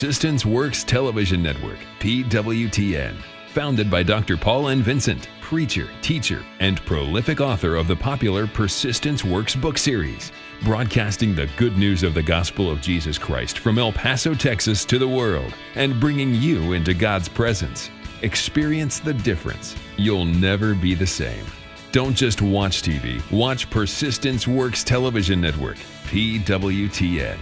Persistence Works Television Network, PWTN. Founded by Dr. Paul and Vincent, preacher, teacher, and prolific author of the popular Persistence Works book series. Broadcasting the good news of the gospel of Jesus Christ from El Paso, Texas to the world, and bringing you into God's presence. Experience the difference. You'll never be the same. Don't just watch TV. Watch Persistence Works Television Network, PWTN.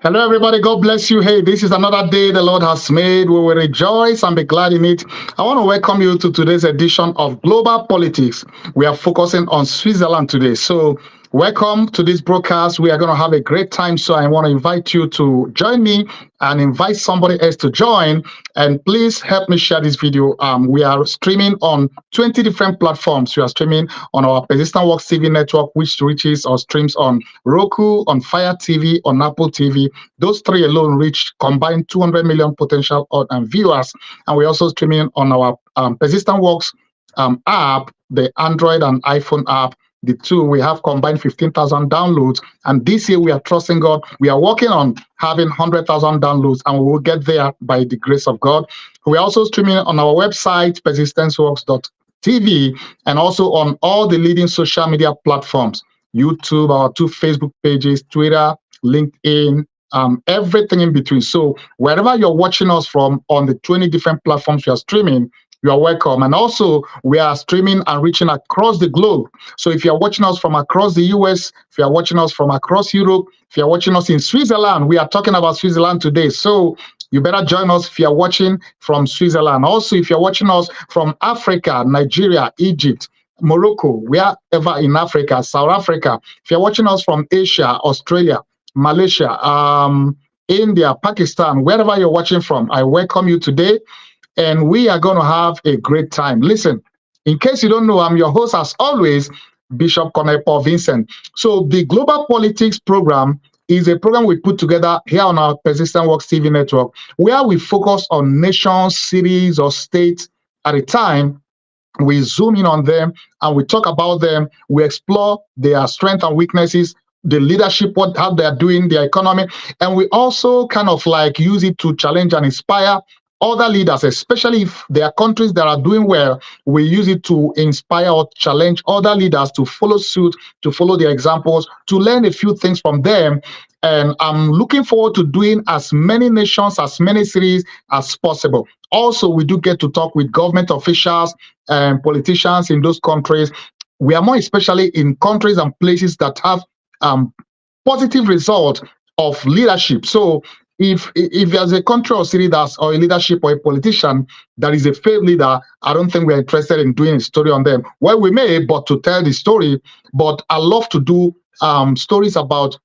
Hello, everybody. God bless you. Hey, this is another day the Lord has made. We will rejoice and be glad in it. I want to welcome you to today's edition of Global Politics. We are focusing on Switzerland today. So welcome to this broadcast. We are going to have a great time. So I want to invite you to join me and invite somebody else to join. And please help me share this video. We are streaming on 20 different platforms. We are streaming on our Persistent Works TV network, which reaches or streams on Roku, on Fire TV, on Apple TV. Those three alone reach combined 200 million potential viewers. And we're also streaming on our Persistent Works app, the Android and iPhone app. The two, we have combined 15,000 downloads. And this year we are trusting God. We are working on having 100,000 downloads, and we will get there by the grace of God. We're also streaming on our website, persistenceworks.tv, and also on all the leading social media platforms, YouTube, our two Facebook pages, Twitter, LinkedIn, everything in between. So wherever you're watching us from on the 20 different platforms we are streaming, you are welcome. And also, we are streaming and reaching across the globe. So if you're watching us from across the US, if you're watching us from across Europe, if you're watching us in Switzerland, we are talking about Switzerland today. So you better join us if you're watching from Switzerland. Also, if you're watching us from Africa, Nigeria, Egypt, Morocco, wherever in Africa, South Africa, if you're watching us from Asia, Australia, Malaysia, India, Pakistan, wherever you're watching from, I welcome you today. And we are going to have a great time. Listen, in case you don't know, I'm your host, as always, Bishop Paul Vincent. So the Global Politics program is a program we put together here on our Persistent Works TV network, where we focus on nations, cities, or states at a time. We zoom in on them and we talk about them. We explore their strengths and weaknesses, the leadership, how they're doing, their economy. And we also kind of like use it to challenge and inspire other leaders, especially if there are countries that are doing well. We use it to inspire or challenge other leaders to follow suit, to follow their examples, to learn a few things from them. And I'm looking forward to doing as many nations, as many cities as possible. Also, we do get to talk with government officials and politicians in those countries. We are more especially in countries and places that have positive results of leadership. So if there's a country or city that's or a leadership or a politician that is a failed leader, I don't think we're interested in doing a story on them. Well, we may, but to tell the story. But I love to do stories about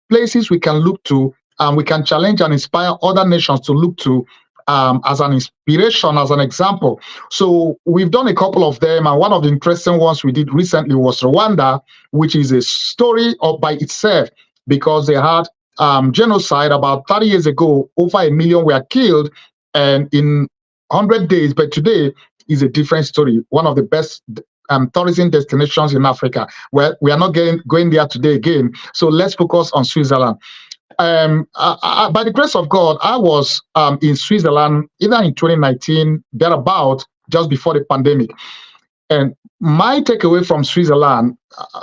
places we can look to, and we can challenge and inspire other nations to look to as an inspiration, as an example. So we've done a couple of them, and one of the interesting ones we did recently was Rwanda, which is a story all by itself, because they had genocide about 30 years ago. Over 1 million were killed, and in 100 days. But today is a different story. One of the best tourism destinations in Africa. Where we are not going there today again. So let's focus on Switzerland. By the grace of God, I was in Switzerland either in 2019, thereabout, just before the pandemic. And my takeaway from Switzerland,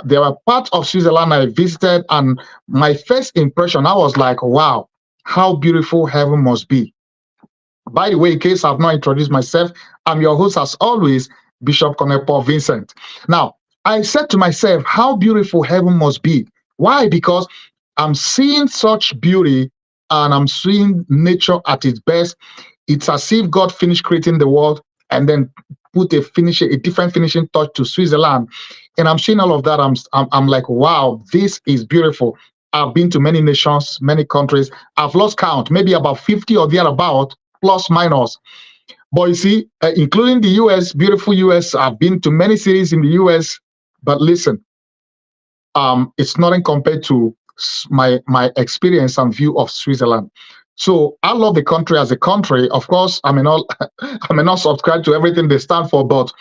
there were parts of Switzerland I visited, and my first impression, I was like, wow, how beautiful heaven must be. By the way, in case I've not introduced myself, I'm your host, as always, Bishop Paul Vincent. Now, I said to myself, how beautiful heaven must be. Why? Because I'm seeing such beauty, and I'm seeing nature at its best. It's as if God finished creating the world and then put a different finishing touch to Switzerland. And I'm seeing all of that. I'm like, wow, this is beautiful. I've been to many nations, many countries. I've lost count, maybe about 50 or thereabout, plus minus. But you see, including the US, beautiful US, I've been to many cities in the US. But listen, it's nothing compared to my experience and view of Switzerland. So I love the country as a country. Of course, I may not subscribe to everything they stand for, but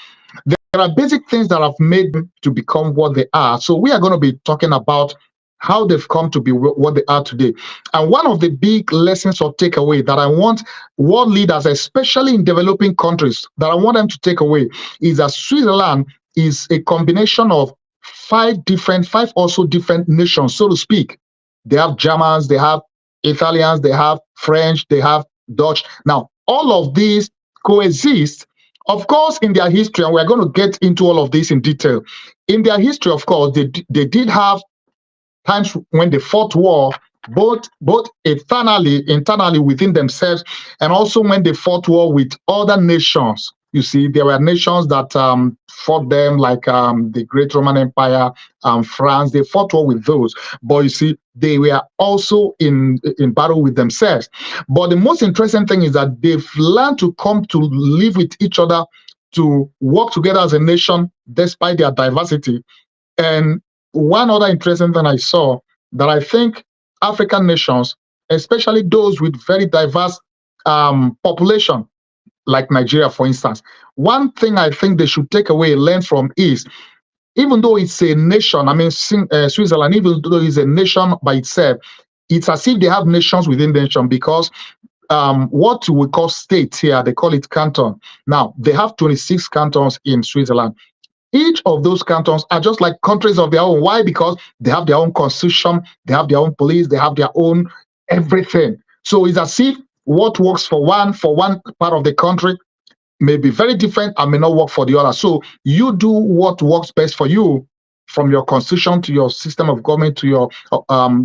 there are basic things that have made them to become what they are. So we are going to be talking about how they've come to be what they are today. And one of the big lessons or takeaway that I want world leaders, especially in developing countries, that I want them to take away is that Switzerland is a combination of five also different nations, so to speak. They have Germans, they have Italians, they have French, they have Dutch. Now, all of these coexist, of course, in their history, and we're going to get into all of this in detail. In their history, of course, they did have times when they fought war, both internally within themselves, and also when they fought war with other nations. You see, there were nations that fought them, like the Great Roman Empire, France. They fought war with those, but you see, they were also in battle with themselves. But the most interesting thing is that they've learned to come to live with each other, to work together as a nation despite their diversity. And one other interesting thing I saw, that I think African nations, especially those with very diverse population, like Nigeria, for instance, one thing I think they should take away, learn from is, even though it's a nation, I mean, Switzerland, even though it's a nation by itself, it's as if they have nations within the nation, because what we call states here, they call it canton. Now, they have 26 cantons in Switzerland. Each of those cantons are just like countries of their own. Why? Because they have their own constitution, they have their own police, they have their own everything. So it's as if what works for one part of the country may be very different and may not work for the other. So you do what works best for you, from your constitution to your system of government to your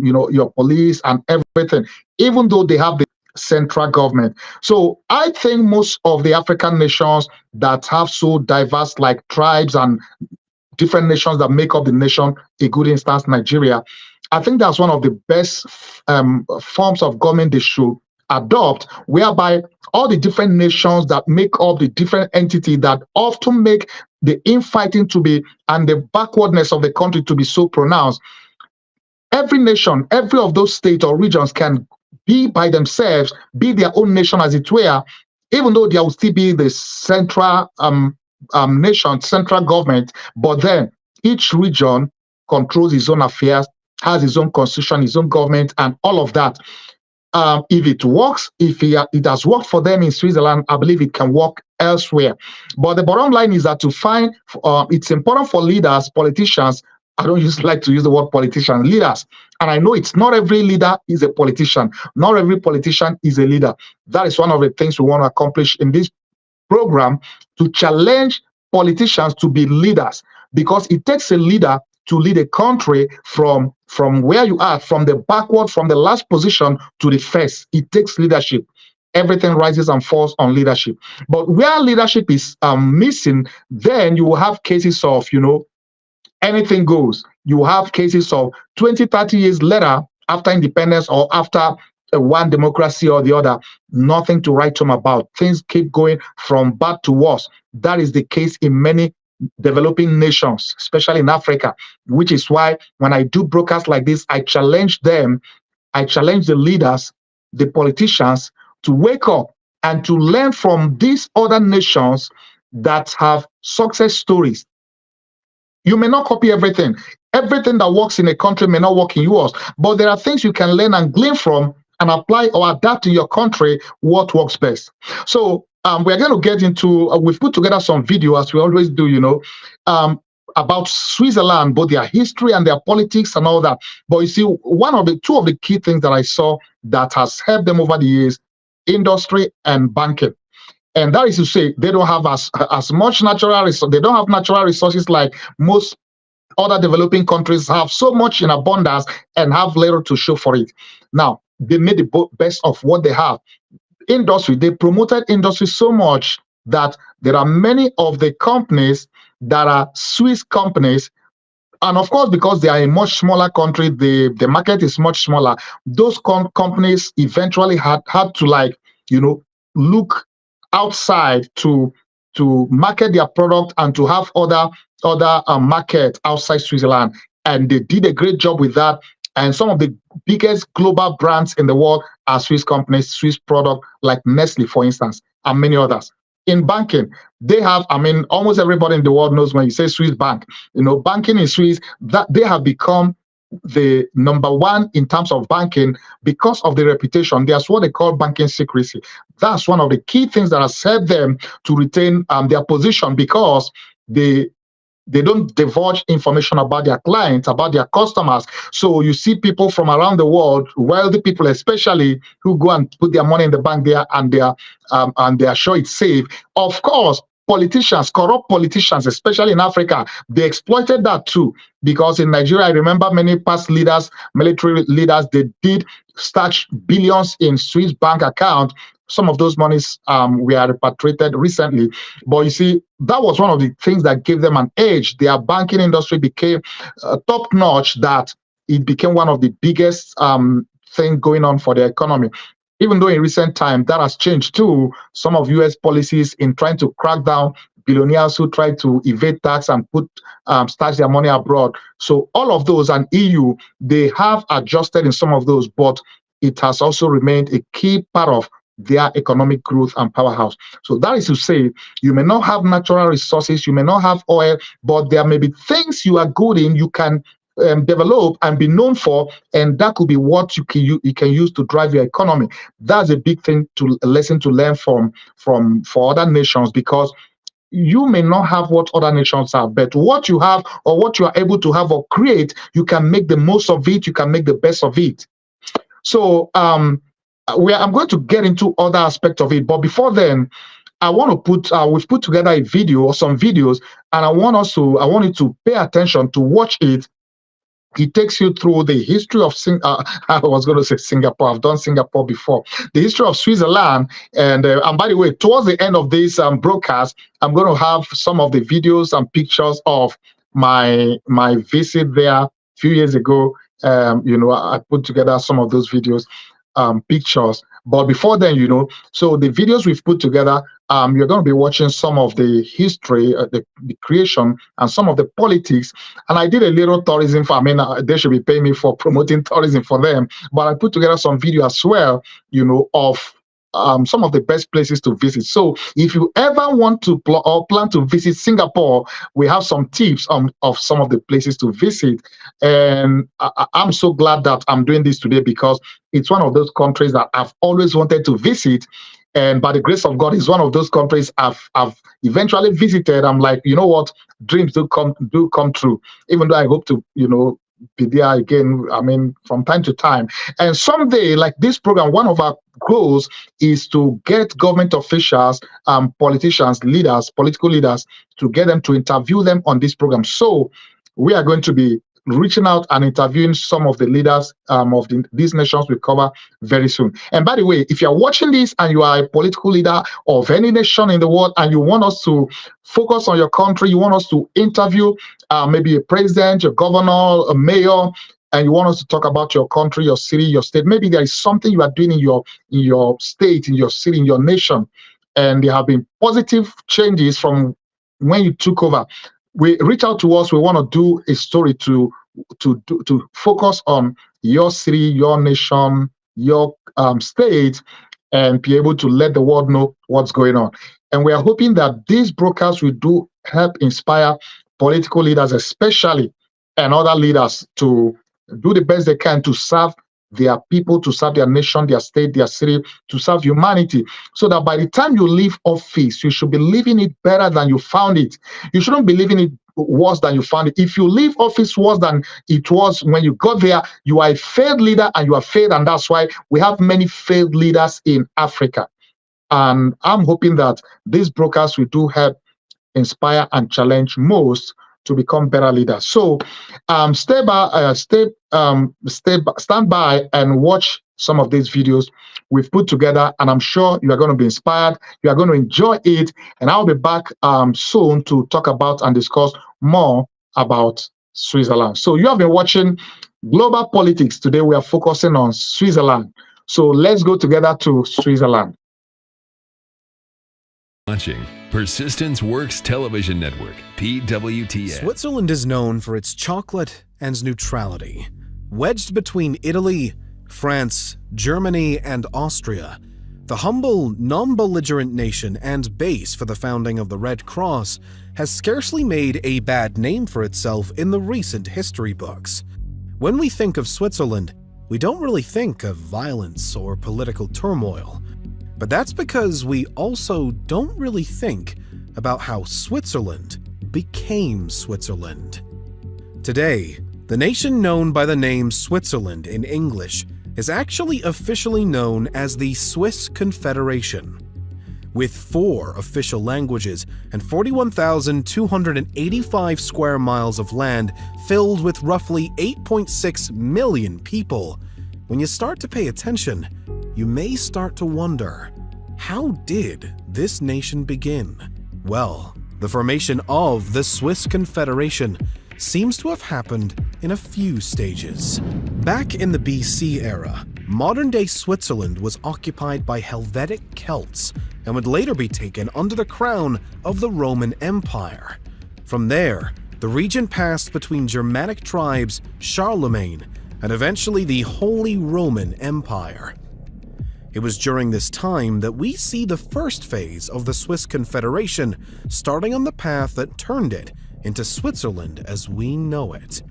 your police and everything, even though they have the central government. So I think most of the African nations that have so diverse, like tribes and different nations that make up the nation, a good instance, Nigeria, I think that's one of the best forms of government they should adopt, whereby all the different nations that make up the different entity that often make the infighting to be, and the backwardness of the country to be so pronounced. Every nation, every of those states or regions can be by themselves, be their own nation, as it were, even though there will still be the central nation, central government. But then each region controls its own affairs, has its own constitution, its own government, and all of that. If it works, if it has worked for them in Switzerland, I believe it can work elsewhere. But the bottom line is that to find, it's important for leaders, politicians. I don't like to use the word politician, leaders. And I know it's not every leader is a politician. Not every politician is a leader. That is one of the things we want to accomplish in this program, to challenge politicians to be leaders, because it takes a leader to lead a country from where you are, from the backward, from the last position to the first. It takes leadership. Everything rises and falls on leadership. But where leadership is missing, then you will have cases of, anything goes. You have cases of 20, 30 years later, after independence or after one democracy or the other, nothing to write home about. Things keep going from bad to worse. That is the case in many developing nations, especially in Africa, which is why when I do broadcasts like this, I challenge them, I challenge the leaders, the politicians, to wake up and to learn from these other nations that have success stories. You may not copy everything. Everything that works in a country may not work in yours, but there are things you can learn and glean from and apply or adapt in your country what works best. So we're going to get into, we've put together some video, as we always do, about Switzerland, both their history and their politics and all that. But you see, two of the key things that I saw that has helped them over the years, industry and banking. And that is to say, they don't have as much natural resources. They don't have natural resources like most other developing countries have, so much in abundance and have little to show for it. Now, they made the best of what they have. Industry, they promoted industry so much that there are many of the companies that are Swiss companies. And of course, because they are a much smaller country, the market is much smaller. Those companies eventually had to look outside to market their product and to have other market outside Switzerland. And they did a great job with that. And some of the biggest global brands in the world are Swiss companies, Swiss product, like Nestle, for instance, and many others. In banking, they have, almost everybody in the world knows when you say Swiss bank, banking in Swiss, that they have become the number one in terms of banking because of the reputation. That's what they call banking secrecy. That's one of the key things that has helped them to retain their position, because they don't divulge information about their clients, about their customers. So you see people from around the world, wealthy people especially, who go and put their money in the bank there, and they are sure it's safe. Of course, politicians, corrupt politicians, especially in Africa, they exploited that too. Because in Nigeria, I remember many past leaders, military leaders, they did stash billions in Swiss bank account. Some of those monies were repatriated recently. But you see, that was one of the things that gave them an edge. Their banking industry became top notch, that it became one of the biggest thing going on for the economy. Even though in recent time that has changed too, some of US policies in trying to crack down billionaires who try to evade tax and put stash their money abroad. So all of those, and EU, they have adjusted in some of those, but it has also remained a key part of their economic growth and powerhouse. So that is to say, you may not have natural resources, you may not have oil, but there may be things you are good in, you can develop and be known for, and that could be what you can use to drive your economy. That's a big thing, a lesson to learn for other nations, because you may not have what other nations have, but what you have, or what you are able to have or create, you can make the most of it, you can make the best of it. So I'm going to get into other aspects of it, but before then, I want to we've put together a video or some videos, and I want you to pay attention to watch it. It takes you through the history of I was going to say Singapore. I've done Singapore before. The history of Switzerland, and by the way, towards the end of this broadcast, I'm going to have some of the videos and pictures of my visit there a few years ago. I put together some of those videos, pictures. But before then, so the videos we've put together, you're going to be watching some of the history, the creation, and some of the politics. And I did a little tourism they should be paying me for promoting tourism for them. But I put together some video as well, of some of the best places to visit. So if you ever want to plan to visit Singapore, we have some tips of some of the places to visit. And I'm so glad that I'm doing this today, because it's one of those countries that I've always wanted to visit. And by the grace of God, it's one of those countries I've eventually visited. I'm like, you know what, dreams do come true. Even though I hope to, be there again, from time to time. And someday, like this program, one of our goals is to get government officials, politicians, leaders, political leaders, to get them to interview them on this program. So we are going to be reaching out and interviewing some of the leaders of these nations we cover very soon. And by the way, if you're watching this and you are a political leader of any nation in the world, and you want us to focus on your country, you want us to interview maybe a president, your governor, a mayor, and you want us to talk about your country, your city, your state, maybe there is something you are doing in your state, in your city, in your nation, and there have been positive changes from when you took over, reach out to us. We want to do a story to focus on your city, your nation, your state, and be able to let the world know what's going on. And we are hoping that these broadcasts will do help inspire political leaders, especially, and other leaders, to do the best they can to serve their people, to serve their nation, their state, their city, to serve humanity, so that by the time you leave office, you should be leaving it better than you found it. You shouldn't be leaving it worse than you found it. If you leave office worse than it was when you got there, you are a failed leader, and you are failed, and that's why we have many failed leaders in Africa. And I'm hoping that these brokers will do help inspire and challenge most to become better leaders. So stand by and watch some of these videos we've put together, and I'm sure you are going to be inspired, you are going to enjoy it, and I'll be back soon to talk about and discuss more about Switzerland. So you have been watching Global Politics. Today we are focusing on Switzerland. So let's go together to Switzerland. Watching Persistence Works Television Network, PWTN. Switzerland is known for its chocolate and neutrality. Wedged between Italy, France, Germany, and Austria, the humble, non-belligerent nation and base for the founding of the Red Cross has scarcely made a bad name for itself in the recent history books. When we think of Switzerland, we don't really think of violence or political turmoil. But that's because we also don't really think about how Switzerland became Switzerland. Today, the nation known by the name Switzerland in English is actually officially known as the Swiss Confederation. With 4 official languages and 41,285 square miles of land filled with roughly 8.6 million people, when you start to pay attention, you may start to wonder, how did this nation begin? Well, the formation of the Swiss Confederation seems to have happened in a few stages. Back in the BC era, modern-day Switzerland was occupied by Helvetic Celts and would later be taken under the crown of the Roman Empire. From there, the region passed between Germanic tribes, Charlemagne, and eventually the Holy Roman Empire. It was during this time that we see the first phase of the Swiss Confederation starting on the path that turned it into Switzerland as we know it.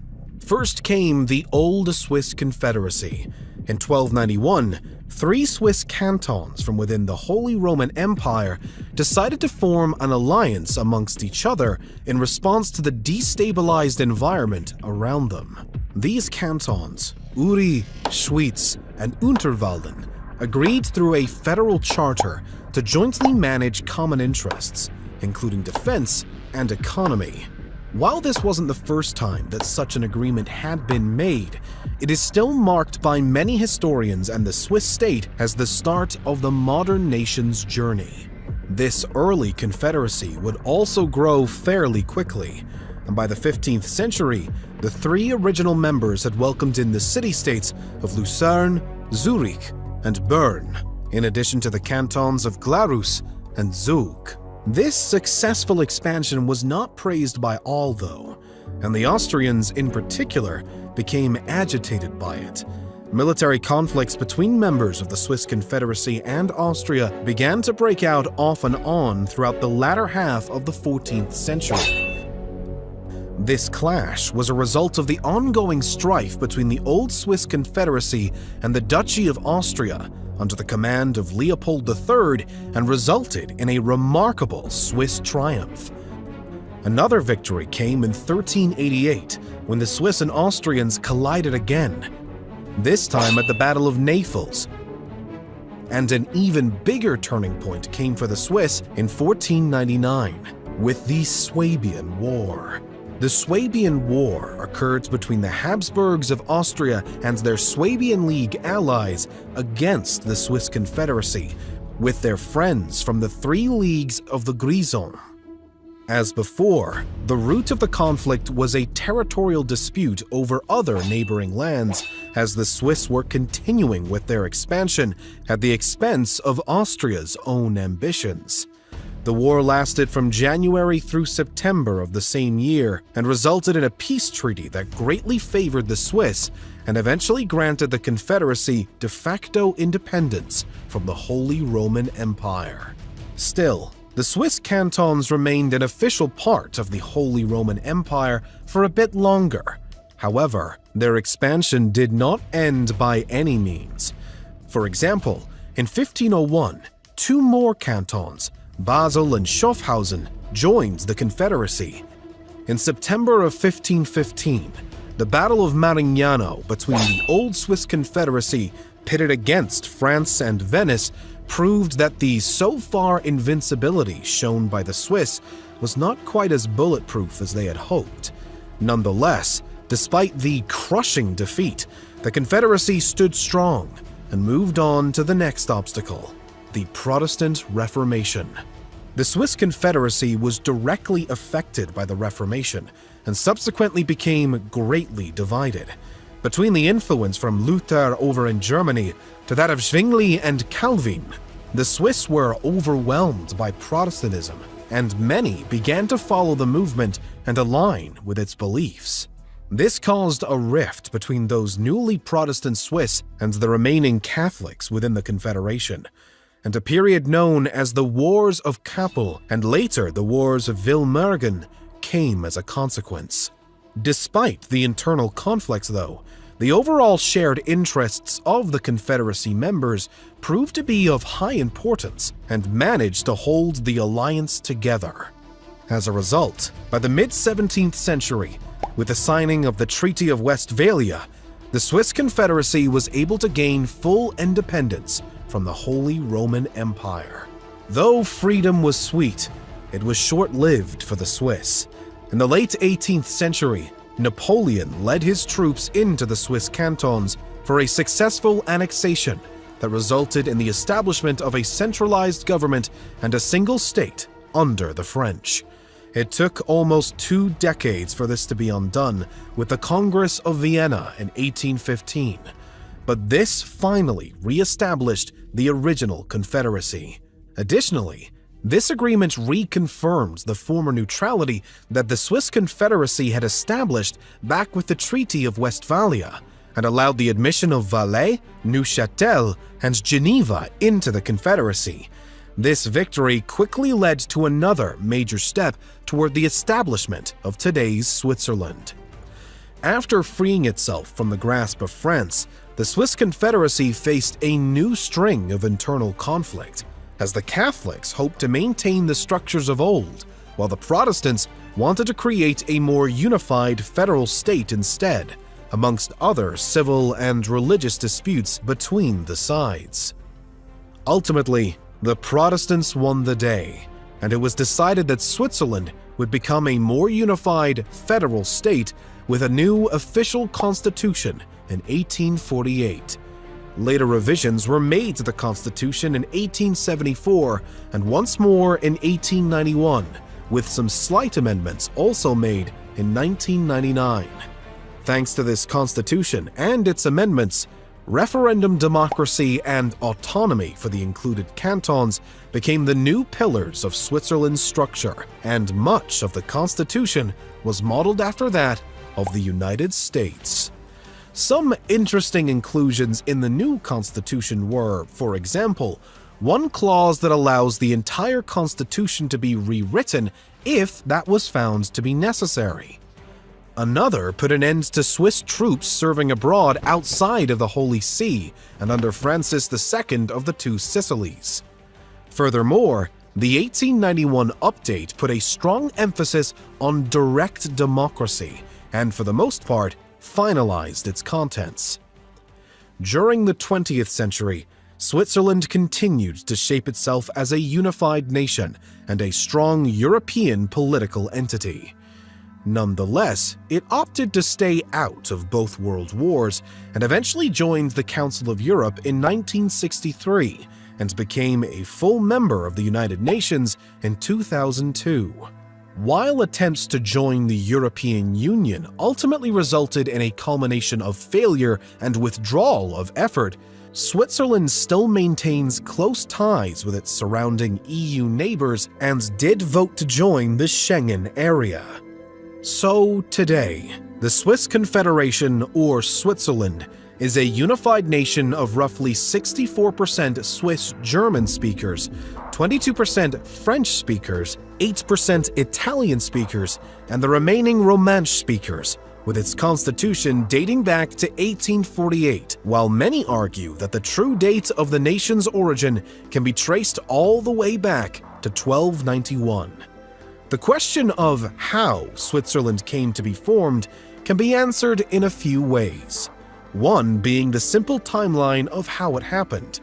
First came the Old Swiss Confederacy. In 1291, 3 Swiss cantons from within the Holy Roman Empire decided to form an alliance amongst each other in response to the destabilized environment around them. These cantons, Uri, Schwyz, and Unterwalden, agreed through a federal charter to jointly manage common interests, including defense and economy. While this wasn't the first time that such an agreement had been made, it is still marked by many historians and the Swiss state as the start of the modern nation's journey. This early confederacy would also grow fairly quickly, and by the 15th century, the 3 original members had welcomed in the city-states of Lucerne, Zurich, and Bern, in addition to the cantons of Glarus and Zug. This successful expansion was not praised by all, though, and the Austrians in particular became agitated by it. Military conflicts between members of the Swiss Confederacy and Austria began to break out off and on throughout the latter half of the 14th century. This clash was a result of the ongoing strife between the Old Swiss Confederacy and the Duchy of Austria under the command of Leopold III and resulted in a remarkable Swiss triumph. Another victory came in 1388 when the Swiss and Austrians collided again, this time at the Battle of Naples. And an even bigger turning point came for the Swiss in 1499 with the Swabian War. The Swabian War occurred between the Habsburgs of Austria and their Swabian League allies against the Swiss Confederacy, with their friends from the 3 leagues of the Grisons. As before, the root of the conflict was a territorial dispute over other neighboring lands, as the Swiss were continuing with their expansion at the expense of Austria's own ambitions. The war lasted from January through September of the same year and resulted in a peace treaty that greatly favored the Swiss and eventually granted the Confederacy de facto independence from the Holy Roman Empire. Still, the Swiss cantons remained an official part of the Holy Roman Empire for a bit longer. However, their expansion did not end by any means. For example, in 1501, 2 more cantons, Basel and Schaffhausen, joined the Confederacy. In September of 1515, the Battle of Marignano between the Old Swiss Confederacy pitted against France and Venice proved that the so-far invincibility shown by the Swiss was not quite as bulletproof as they had hoped. Nonetheless, despite the crushing defeat, the Confederacy stood strong and moved on to the next obstacle, the Protestant Reformation. The Swiss Confederacy was directly affected by the Reformation and subsequently became greatly divided. Between the influence from Luther over in Germany to that of Zwingli and Calvin, the Swiss were overwhelmed by Protestantism, and many began to follow the movement and align with its beliefs. This caused a rift between those newly Protestant Swiss and the remaining Catholics within the Confederation, and a period known as the Wars of Kappel and later the Wars of Villmergen came as a consequence. Despite the internal conflicts, though, the overall shared interests of the Confederacy members proved to be of high importance and managed to hold the alliance together. As a result, by the mid-17th century, with the signing of the Treaty of Westphalia, the Swiss Confederacy was able to gain full independence from the Holy Roman Empire. Though freedom was sweet, it was short-lived for the Swiss. In the late 18th century, Napoleon led his troops into the Swiss cantons for a successful annexation that resulted in the establishment of a centralized government and a single state under the French. It took almost 2 decades for this to be undone with the Congress of Vienna in 1815, but this finally re-established the original Confederacy. Additionally, this agreement reconfirmed the former neutrality that the Swiss Confederacy had established back with the Treaty of Westphalia, and allowed the admission of Valais, Neuchâtel, and Geneva into the Confederacy. This victory quickly led to another major step toward the establishment of today's Switzerland. After freeing itself from the grasp of France, the Swiss Confederacy faced a new string of internal conflict, as the Catholics hoped to maintain the structures of old, while the Protestants wanted to create a more unified federal state instead, amongst other civil and religious disputes between the sides. Ultimately, the Protestants won the day, and it was decided that Switzerland would become a more unified federal state with a new official constitution in 1848. Later revisions were made to the Constitution in 1874 and once more in 1891, with some slight amendments also made in 1999. Thanks to this Constitution and its amendments, referendum democracy and autonomy for the included cantons became the new pillars of Switzerland's structure, and much of the Constitution was modeled after that of the United States. Some interesting inclusions in the new Constitution were, for example, one clause that allows the entire Constitution to be rewritten if that was found to be necessary. Another put an end to Swiss troops serving abroad outside of the Holy See and under Francis II of the Two Sicilies. Furthermore, the 1891 update put a strong emphasis on direct democracy and, for the most part, finalized its contents. During the 20th century, Switzerland continued to shape itself as a unified nation and a strong European political entity. Nonetheless, it opted to stay out of both world wars and eventually joined the Council of Europe in 1963 and became a full member of the United Nations in 2002. While attempts to join the European Union ultimately resulted in a culmination of failure and withdrawal of effort, Switzerland still maintains close ties with its surrounding EU neighbors and did vote to join the Schengen area. So today, the Swiss Confederation, or Switzerland, is a unified nation of roughly 64% Swiss German speakers, 22% French speakers, 8% Italian speakers, and the remaining Romansh speakers, with its constitution dating back to 1848, while many argue that the true date of the nation's origin can be traced all the way back to 1291. The question of how Switzerland came to be formed can be answered in a few ways. One being the simple timeline of how it happened: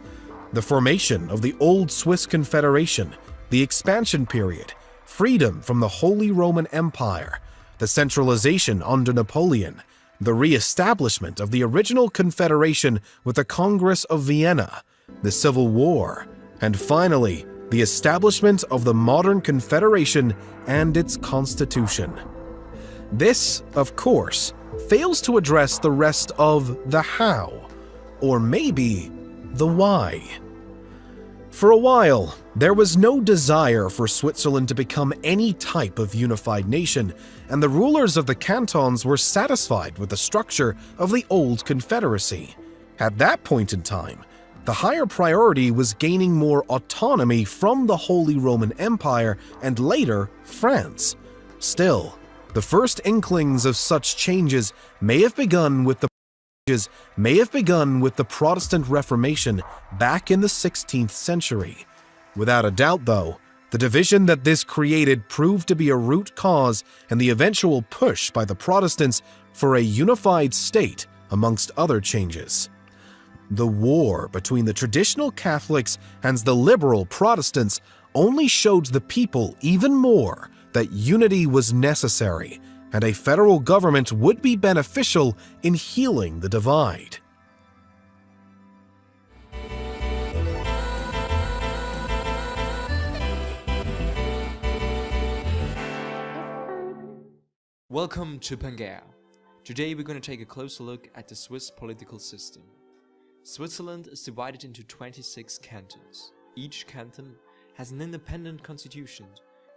the formation of the old Swiss Confederation, the expansion period, freedom from the Holy Roman Empire, the centralization under Napoleon, the re-establishment of the original Confederation with the Congress of Vienna, the Civil War, and finally, the establishment of the modern Confederation and its constitution. This, of course, fails to address the rest of the how, or maybe the why. For a while, there was no desire for Switzerland to become any type of unified nation, and the rulers of the cantons were satisfied with the structure of the old Confederacy. At that point in time, the higher priority was gaining more autonomy from the Holy Roman Empire and later France. Still, The first inklings of such changes may have begun with the Protestant Reformation back in the 16th century. Without a doubt, though, the division that this created proved to be a root cause in the eventual push by the Protestants for a unified state, amongst other changes. The war between the traditional Catholics and the liberal Protestants only showed the people even more that unity was necessary, and a federal government would be beneficial in healing the divide. Welcome to Pangea. Today we're going to take a closer look at the Swiss political system. Switzerland is divided into 26 cantons. Each canton has an independent constitution,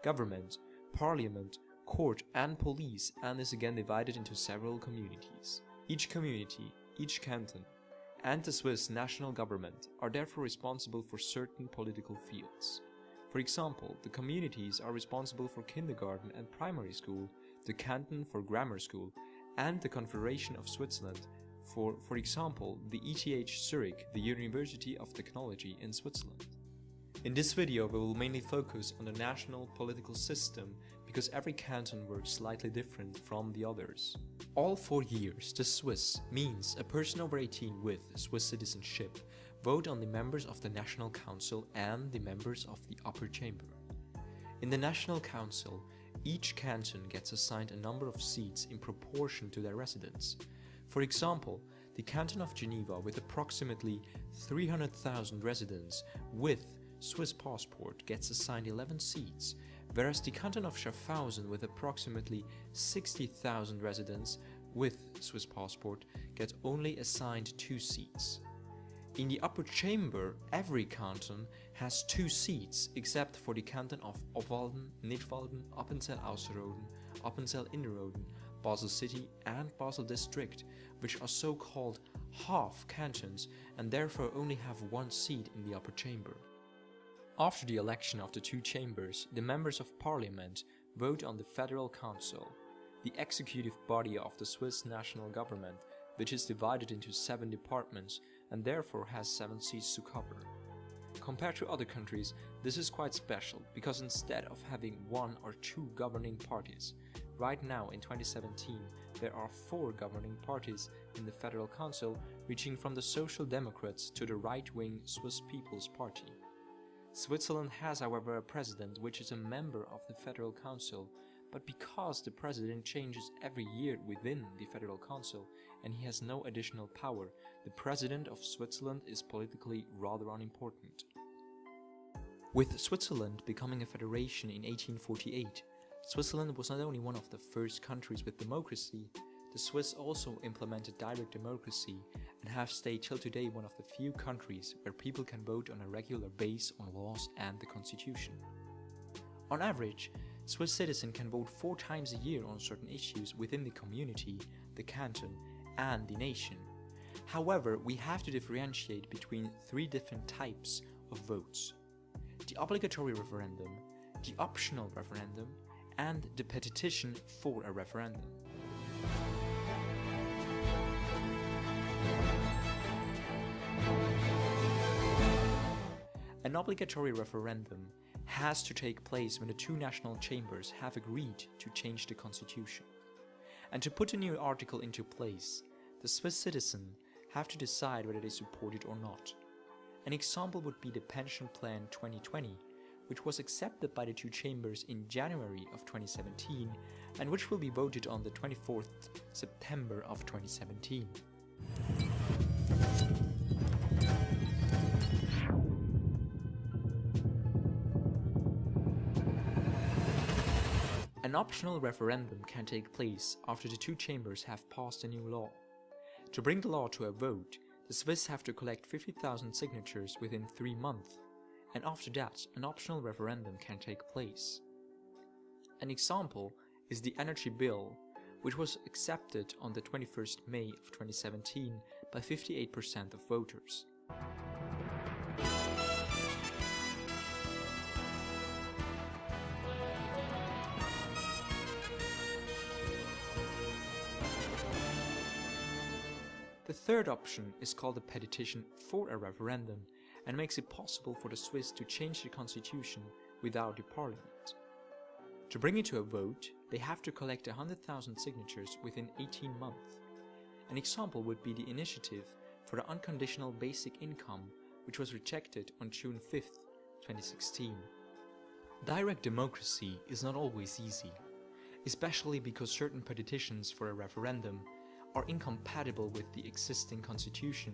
government, parliament, court and police, and is again divided into several communities. Each community, each canton, and the Swiss national government are therefore responsible for certain political fields. For example, the communities are responsible for kindergarten and primary school, the canton for grammar school, and the Confederation of Switzerland for example, the ETH Zurich, the University of Technology in Switzerland. In this video we will mainly focus on the national political system because every canton works slightly different from the others. All 4 years, the Swiss means a person over 18 with Swiss citizenship vote on the members of the National Council and the members of the Upper Chamber. In the National Council, each canton gets assigned a number of seats in proportion to their residents. For example, the canton of Geneva with approximately 300,000 residents with Swiss passport gets assigned 11 seats, whereas the canton of Schaffhausen with approximately 60,000 residents with Swiss passport gets only assigned 2 seats. In the Upper Chamber, every canton has 2 seats except for the canton of Obwalden, Nidwalden, Appenzell-Ausserrhoden, Appenzell-Innerrhoden, Basel City and Basel District, which are so-called half cantons and therefore only have 1 seat in the Upper Chamber. After the election of the 2 chambers, the members of parliament vote on the Federal Council, the executive body of the Swiss national government, which is divided into 7 departments and therefore has 7 seats to cover. Compared to other countries, this is quite special because instead of having 1 or 2 governing parties, right now in 2017 there are 4 governing parties in the Federal Council, reaching from the Social Democrats to the right-wing Swiss People's Party. Switzerland has, however, a president which is a member of the Federal Council, but because the president changes every year within the Federal Council and he has no additional power, the president of Switzerland is politically rather unimportant. With Switzerland becoming a federation in 1848, Switzerland was not only one of the first countries with democracy, the Swiss also implemented direct democracy and have stayed till today one of the few countries where people can vote on a regular basis on laws and the constitution. On average, Swiss citizens can vote 4 times a year on certain issues within the community, the canton, and the nation. However, we have to differentiate between 3 different types of votes: the obligatory referendum, the optional referendum, and the petition for a referendum. An obligatory referendum has to take place when the 2 national chambers have agreed to change the constitution. And to put a new article into place, the Swiss citizens have to decide whether they support it or not. An example would be the Pension Plan 2020, which was accepted by the 2 chambers in January of 2017 and which will be voted on the 24th September of 2017. An optional referendum can take place after the 2 chambers have passed a new law. To bring the law to a vote, the Swiss have to collect 50,000 signatures within 3 months, and after that, an optional referendum can take place. An example is the Energy Bill, which was accepted on the 21st May of 2017 by 58% of voters. The third option is called a petition for a referendum and makes it possible for the Swiss to change the constitution without the parliament. To bring it to a vote, they have to collect 100,000 signatures within 18 months. An example would be the initiative for the unconditional basic income, which was rejected on June 5, 2016. Direct democracy is not always easy, especially because certain petitions for a referendum are incompatible with the existing constitution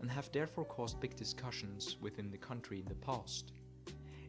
and have therefore caused big discussions within the country in the past.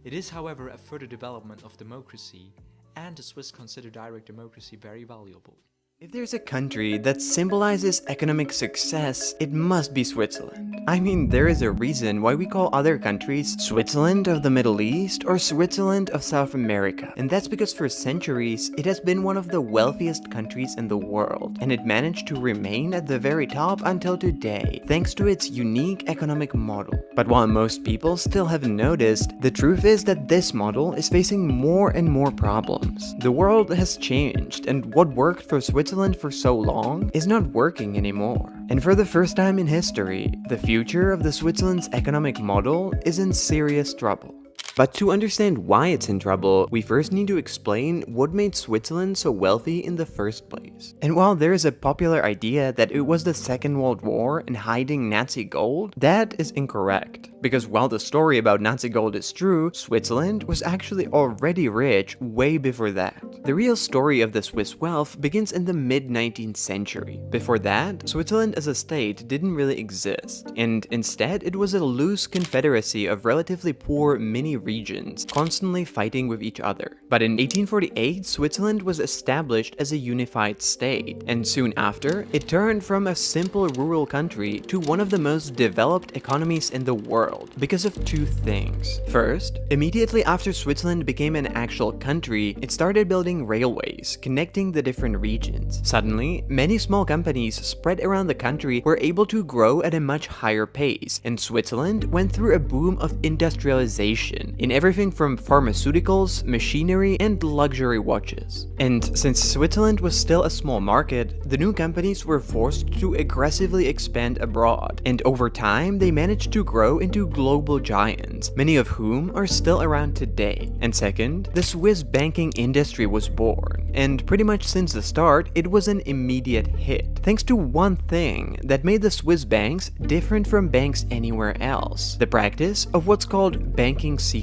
It is, however, a further development of democracy, and the Swiss consider direct democracy very valuable. If there's a country that symbolizes economic success, it must be Switzerland. I mean, there is a reason why we call other countries Switzerland of the Middle East or Switzerland of South America. And that's because for centuries, it has been one of the wealthiest countries in the world. And it managed to remain at the very top until today, thanks to its unique economic model. But while most people still haven't noticed, the truth is that this model is facing more and more problems. The world has changed, and what worked for Switzerland for so long is not working anymore. And for the first time in history, the future of the Switzerland's economic model is in serious trouble. But to understand why it's in trouble, we first need to explain what made Switzerland so wealthy in the first place. And while there is a popular idea that it was the Second World War and hiding Nazi gold, that is incorrect. Because while the story about Nazi gold is true, Switzerland was actually already rich way before that. The real story of the Swiss wealth begins in the mid-19th century. Before that, Switzerland as a state didn't really exist, and instead it was a loose confederacy of relatively poor mini regions, constantly fighting with each other. But in 1848, Switzerland was established as a unified state, and soon after, it turned from a simple rural country to one of the most developed economies in the world, because of two things. First, immediately after Switzerland became an actual country, it started building railways, connecting the different regions. Suddenly, many small companies spread around the country were able to grow at a much higher pace, and Switzerland went through a boom of industrialization in everything from pharmaceuticals, machinery, and luxury watches. And since Switzerland was still a small market, the new companies were forced to aggressively expand abroad, and over time they managed to grow into global giants, many of whom are still around today. And second, the Swiss banking industry was born, and pretty much since the start, it was an immediate hit, thanks to one thing that made the Swiss banks different from banks anywhere else: the practice of what's called banking secrecy.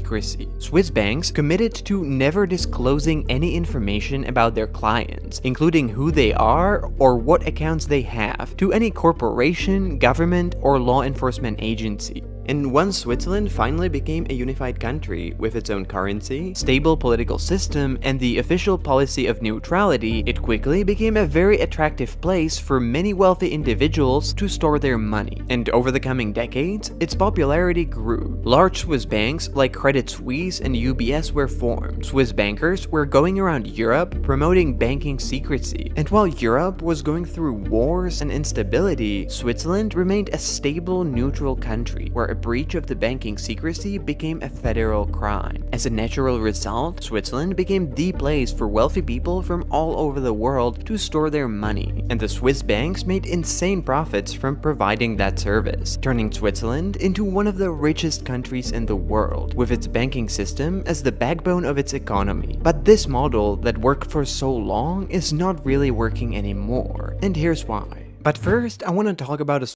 Swiss banks committed to never disclosing any information about their clients, including who they are or what accounts they have, to any corporation, government, or law enforcement agency. And once Switzerland finally became a unified country with its own currency, stable political system, and the official policy of neutrality, it quickly became a very attractive place for many wealthy individuals to store their money. And over the coming decades, its popularity grew. Large Swiss banks like Credit Suisse and UBS were formed. Swiss bankers were going around Europe promoting banking secrecy. And while Europe was going through wars and instability, Switzerland remained a stable, neutral country where a breach of the banking secrecy became a federal crime. As a natural result, Switzerland became the place for wealthy people from all over the world to store their money, and the Swiss banks made insane profits from providing that service, turning Switzerland into one of the richest countries in the world, with its banking system as the backbone of its economy. But this model that worked for so long is not really working anymore, and here's why. But first, I want to talk about a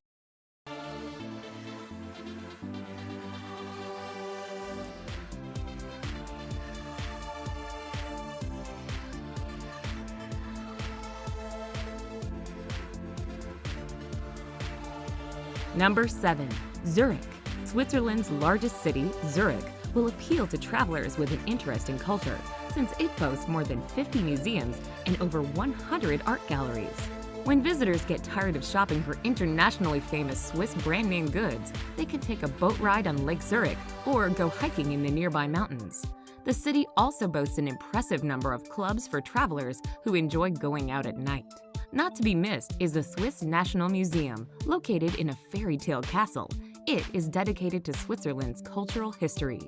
Number 7. Zurich. Switzerland's largest city, Zurich, will appeal to travelers with an interest in culture, since it boasts more than 50 museums and over 100 art galleries. When visitors get tired of shopping for internationally famous Swiss brand name goods, they can take a boat ride on Lake Zurich or go hiking in the nearby mountains. The city also boasts an impressive number of clubs for travelers who enjoy going out at night. Not to be missed is the Swiss National Museum, located in a fairy tale castle. It is dedicated to Switzerland's cultural history.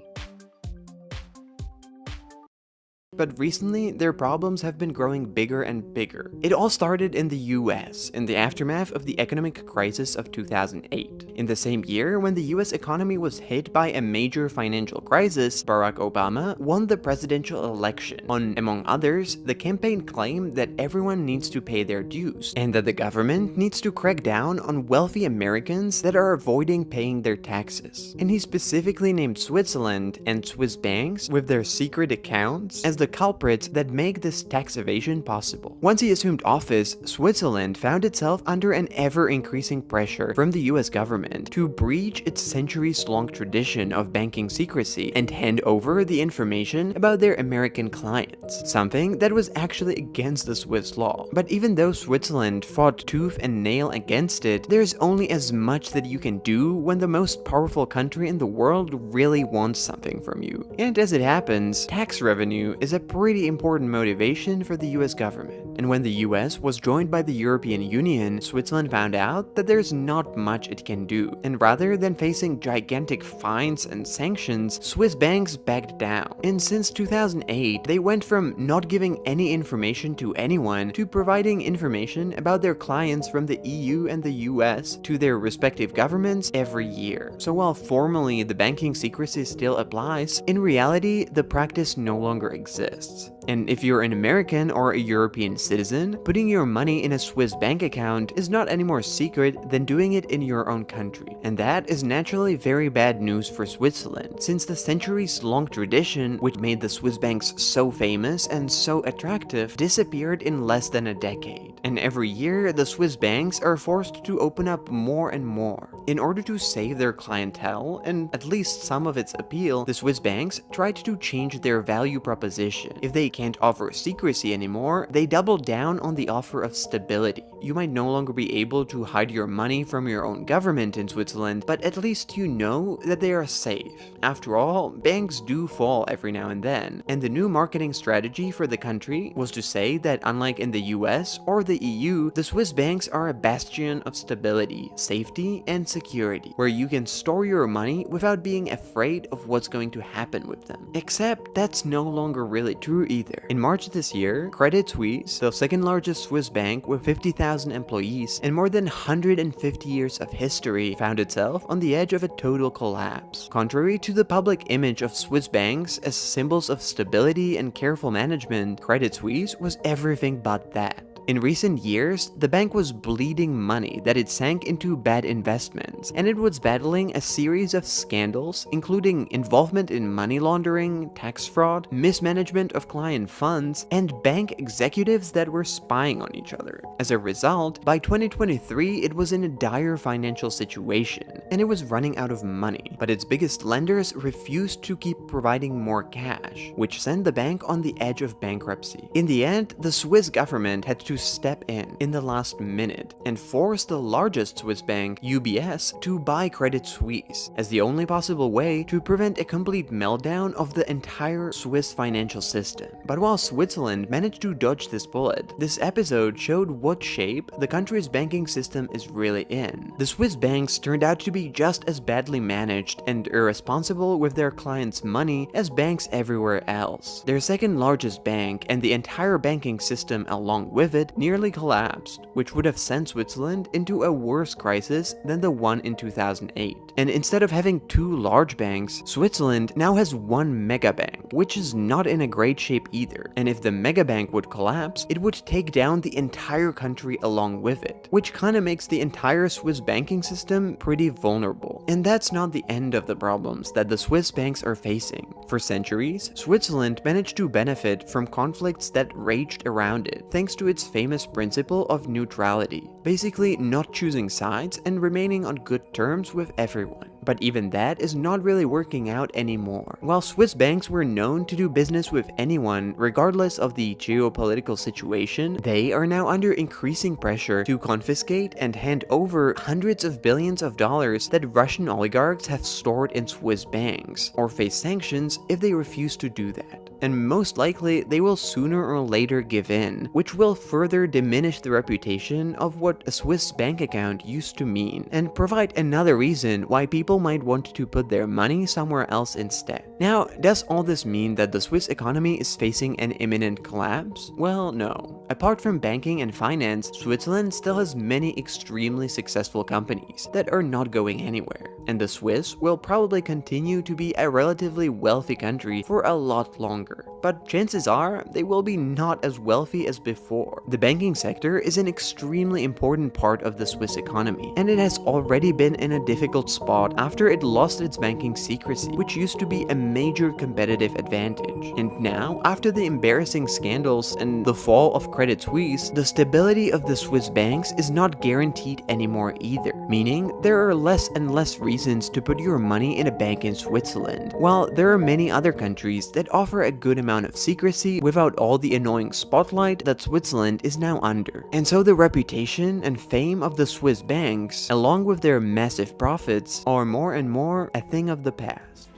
But recently, their problems have been growing bigger and bigger. It all started in the US, in the aftermath of the economic crisis of 2008. In the same year, when the US economy was hit by a major financial crisis, Barack Obama won the presidential election on, among others, the campaign claimed that everyone needs to pay their dues, and that the government needs to crack down on wealthy Americans that are avoiding paying their taxes. And he specifically named Switzerland and Swiss banks with their secret accounts as the culprits that make this tax evasion possible. Once he assumed office, Switzerland found itself under an ever-increasing pressure from the US government to breach its centuries-long tradition of banking secrecy and hand over the information about their American clients, something that was actually against the Swiss law. But even though Switzerland fought tooth and nail against it, there's only as much that you can do when the most powerful country in the world really wants something from you. And as it happens, tax revenue is a pretty important motivation for the US government. And when the US was joined by the European Union, Switzerland found out that there's not much it can do. And rather than facing gigantic fines and sanctions, Swiss banks backed down. And since 2008, they went from not giving any information to anyone to providing information about their clients from the EU and the US to their respective governments every year. So while formally the banking secrecy still applies, in reality, the practice no longer exists. And if you're an American or a European citizen, putting your money in a Swiss bank account is not any more secret than doing it in your own country. And that is naturally very bad news for Switzerland, since the centuries-long tradition which made the Swiss banks so famous and so attractive disappeared in less than a decade. And every year, the Swiss banks are forced to open up more and more. In order to save their clientele, and at least some of its appeal, the Swiss banks tried to change their value proposition. If they can't offer secrecy anymore, they double down on the offer of stability. You might no longer be able to hide your money from your own government in Switzerland, but at least you know that they are safe. After all, banks do fall every now and then, and the new marketing strategy for the country was to say that unlike in the US or the EU, the Swiss banks are a bastion of stability, safety, and security, where you can store your money without being afraid of what's going to happen with them. Except that's no longer really true either. In March this year, Credit Suisse, the second largest Swiss bank with 50,000 employees and more than 150 years of history, found itself on the edge of a total collapse. Contrary to the public image of Swiss banks as symbols of stability and careful management, Credit Suisse was everything but that. In recent years, the bank was bleeding money that it sank into bad investments, and it was battling a series of scandals, including involvement in money laundering, tax fraud, mismanagement of client funds, and bank executives that were spying on each other. As a result, by 2023, it was in a dire financial situation, and it was running out of money. But its biggest lenders refused to keep providing more cash, which sent the bank on the edge of bankruptcy. In the end, the Swiss government had to step in the last minute and force the largest Swiss bank, UBS, to buy Credit Suisse as the only possible way to prevent a complete meltdown of the entire Swiss financial system. But while Switzerland managed to dodge this bullet, this episode showed what shape the country's banking system is really in. The Swiss banks turned out to be just as badly managed and irresponsible with their clients' money as banks everywhere else. Their second largest bank and the entire banking system along with it nearly collapsed, which would have sent Switzerland into a worse crisis than the one in 2008. And instead of having two large banks, Switzerland now has one mega bank, which is not in a great shape either. And if the mega bank would collapse, it would take down the entire country along with it, which kinda makes the entire Swiss banking system pretty vulnerable. And that's not the end of the problems that the Swiss banks are facing. For centuries, Switzerland managed to benefit from conflicts that raged around it, thanks to its famous principle of neutrality, basically not choosing sides and remaining on good terms with everyone. But even that is not really working out anymore. While Swiss banks were known to do business with anyone, regardless of the geopolitical situation, they are now under increasing pressure to confiscate and hand over hundreds of billions of dollars that Russian oligarchs have stored in Swiss banks, or face sanctions if they refuse to do that. and most likely they will sooner or later give in, which will further diminish the reputation of what a Swiss bank account used to mean, and provide another reason why people might want to put their money somewhere else instead. Now, does all this mean that the Swiss economy is facing an imminent collapse? Well, no. Apart from banking and finance, Switzerland still has many extremely successful companies that are not going anywhere, and the Swiss will probably continue to be a relatively wealthy country for a lot longer. But chances are, they will be not as wealthy as before. The banking sector is an extremely important part of the Swiss economy, and it has already been in a difficult spot after it lost its banking secrecy, which used to be a major competitive advantage. And now, after the embarrassing scandals and the fall of Credit Suisse, the stability of the Swiss banks is not guaranteed anymore either, meaning there are less and less reasons to put your money in a bank in Switzerland, while there are many other countries that offer a good amount of secrecy without all the annoying spotlight that Switzerland is now under. And so the reputation and fame of the Swiss banks, along with their massive profits, are more and more a thing of the past.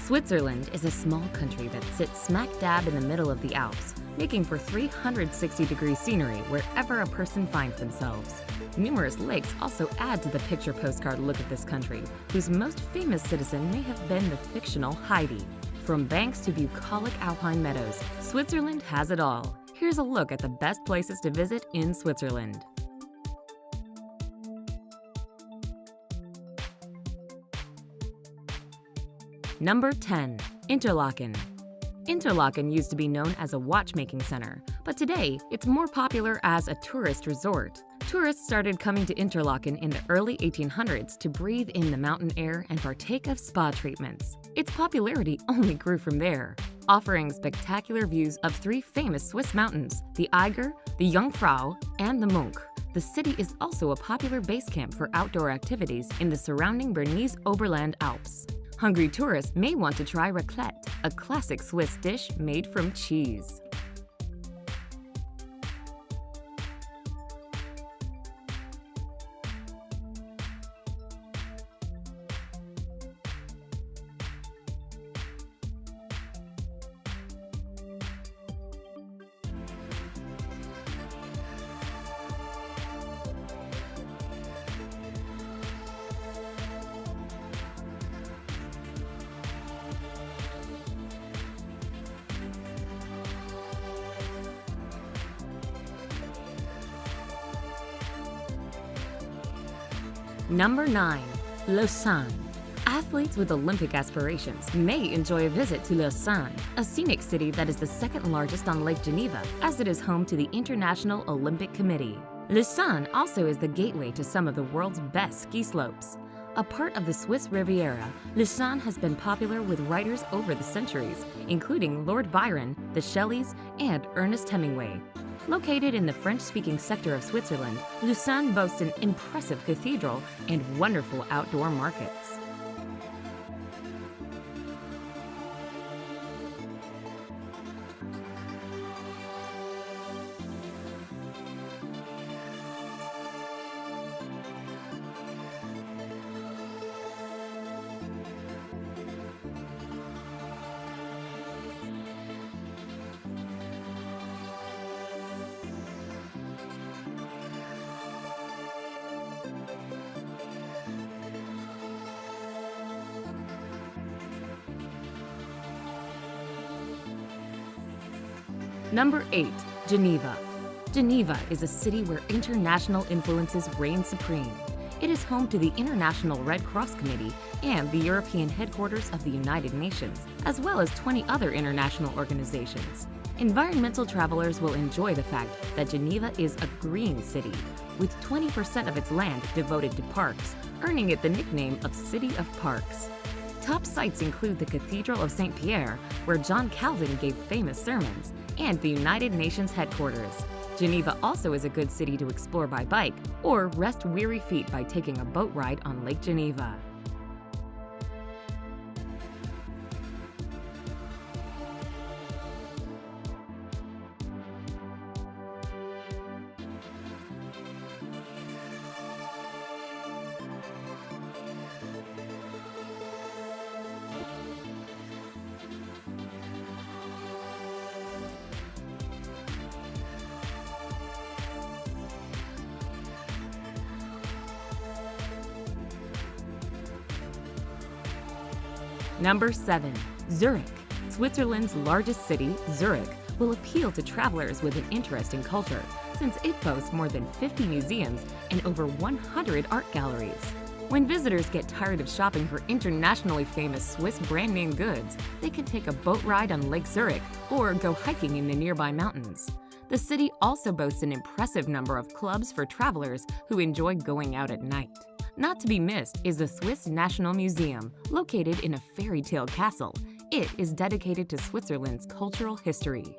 Switzerland is a small country that sits smack dab in the middle of the Alps, making for 360-degree scenery wherever a person finds themselves. Numerous lakes also add to the picture postcard look of this country, whose most famous citizen may have been the fictional Heidi. From banks to bucolic alpine meadows, Switzerland has it all. Here's a look at the best places to visit in Switzerland. Number 10. Interlaken. Interlaken used to be known as a watchmaking center, but today it's more popular as a tourist resort. Tourists started coming to Interlaken in the early 1800s to breathe in the mountain air and partake of spa treatments. Its popularity only grew from there, offering spectacular views of three famous Swiss mountains, the Eiger, the Jungfrau, and the Mönch. The city is also a popular base camp for outdoor activities in the surrounding Bernese Oberland Alps. Hungry tourists may want to try raclette, a classic Swiss dish made from cheese. Number 9. Lausanne. Athletes with Olympic aspirations may enjoy a visit to Lausanne, a scenic city that is the second largest on Lake Geneva, as it is home to the International Olympic Committee. Lausanne also is the gateway to some of the world's best ski slopes. A part of the Swiss Riviera, Lausanne has been popular with writers over the centuries, including Lord Byron, the Shelleys, and Ernest Hemingway. Located in the French-speaking sector of Switzerland, Lausanne boasts an impressive cathedral and wonderful outdoor markets. Number 8. Geneva. Geneva is a city where international influences reign supreme. It is home to the International Red Cross Committee and the European headquarters of the United Nations, as well as 20 other international organizations. Environmental travelers will enjoy the fact that Geneva is a green city, with 20% of its land devoted to parks, earning it the nickname of City of Parks. Top sites include the Cathedral of St. Pierre, where John Calvin gave famous sermons, and the United Nations headquarters. Geneva also is a good city to explore by bike or rest weary feet by taking a boat ride on Lake Geneva. Number 7. Zurich. Switzerland's largest city, Zurich, will appeal to travelers with an interest in culture, since it boasts more than 50 museums and over 100 art galleries. When visitors get tired of shopping for internationally famous Swiss brand-name goods, they can take a boat ride on Lake Zurich or go hiking in the nearby mountains. The city also boasts an impressive number of clubs for travelers who enjoy going out at night. Not to be missed is the Swiss National Museum, located in a fairy tale castle. It is dedicated to Switzerland's cultural history.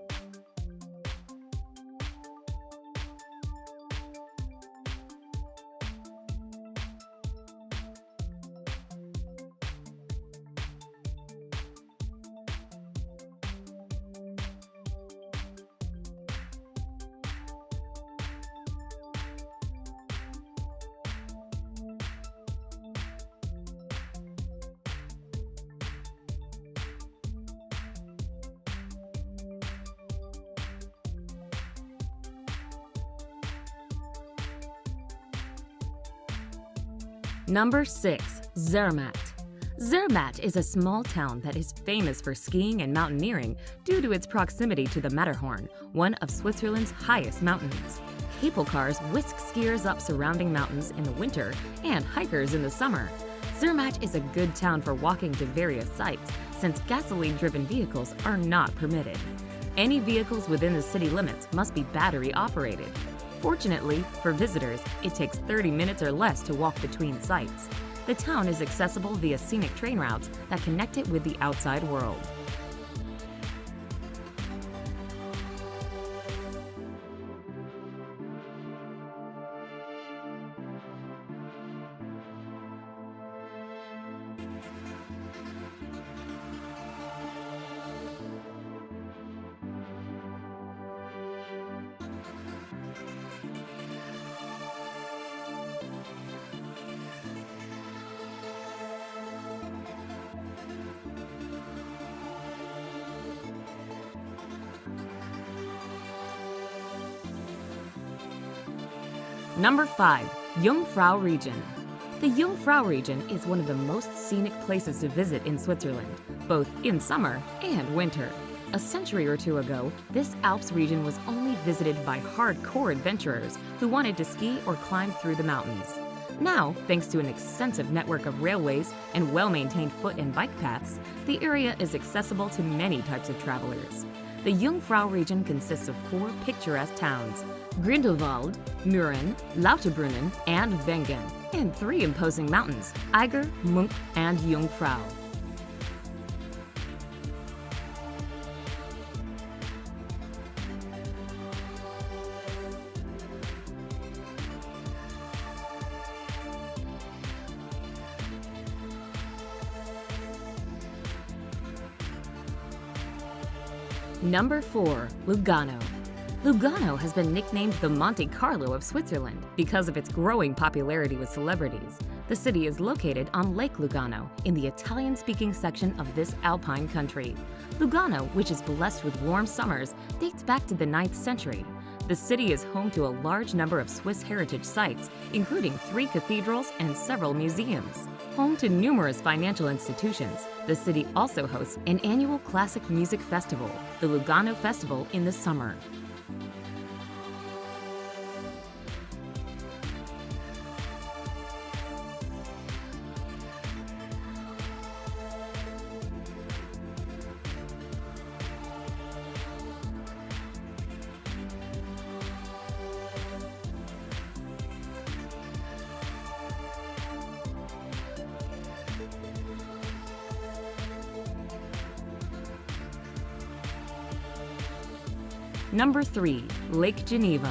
Number 6. Zermatt. Zermatt is a small town that is famous for skiing and mountaineering due to its proximity to the Matterhorn, one of Switzerland's highest mountains. Cable cars whisk skiers up surrounding mountains in the winter and hikers in the summer. Zermatt is a good town for walking to various sites, since gasoline-driven vehicles are not permitted. Any vehicles within the city limits must be battery-operated. Fortunately, for visitors, it takes 30 minutes or less to walk between sites. The town is accessible via scenic train routes that connect it with the outside world. Number 5. Jungfrau region. The Jungfrau region is one of the most scenic places to visit in Switzerland, both in summer and winter. A century or two ago, this Alps region was only visited by hardcore adventurers who wanted to ski or climb through the mountains. Now, thanks to an extensive network of railways and well-maintained foot and bike paths, the area is accessible to many types of travelers. The Jungfrau region consists of 4 picturesque towns: Grindelwald, Mürren, Lauterbrunnen, and Wengen, and 3 imposing mountains: Eiger, Munk, and Jungfrau. Number 4. Lugano. Lugano has been nicknamed the Monte Carlo of Switzerland because of its growing popularity with celebrities. The city is located on Lake Lugano in the Italian-speaking section of this alpine country. Lugano, which is blessed with warm summers, dates back to the 9th century. The city is home to a large number of Swiss heritage sites, including 3 cathedrals and several museums. Home to numerous financial institutions, the city also hosts an annual classic music festival, the Lugano Festival, in the summer. Number 3. Lake Geneva.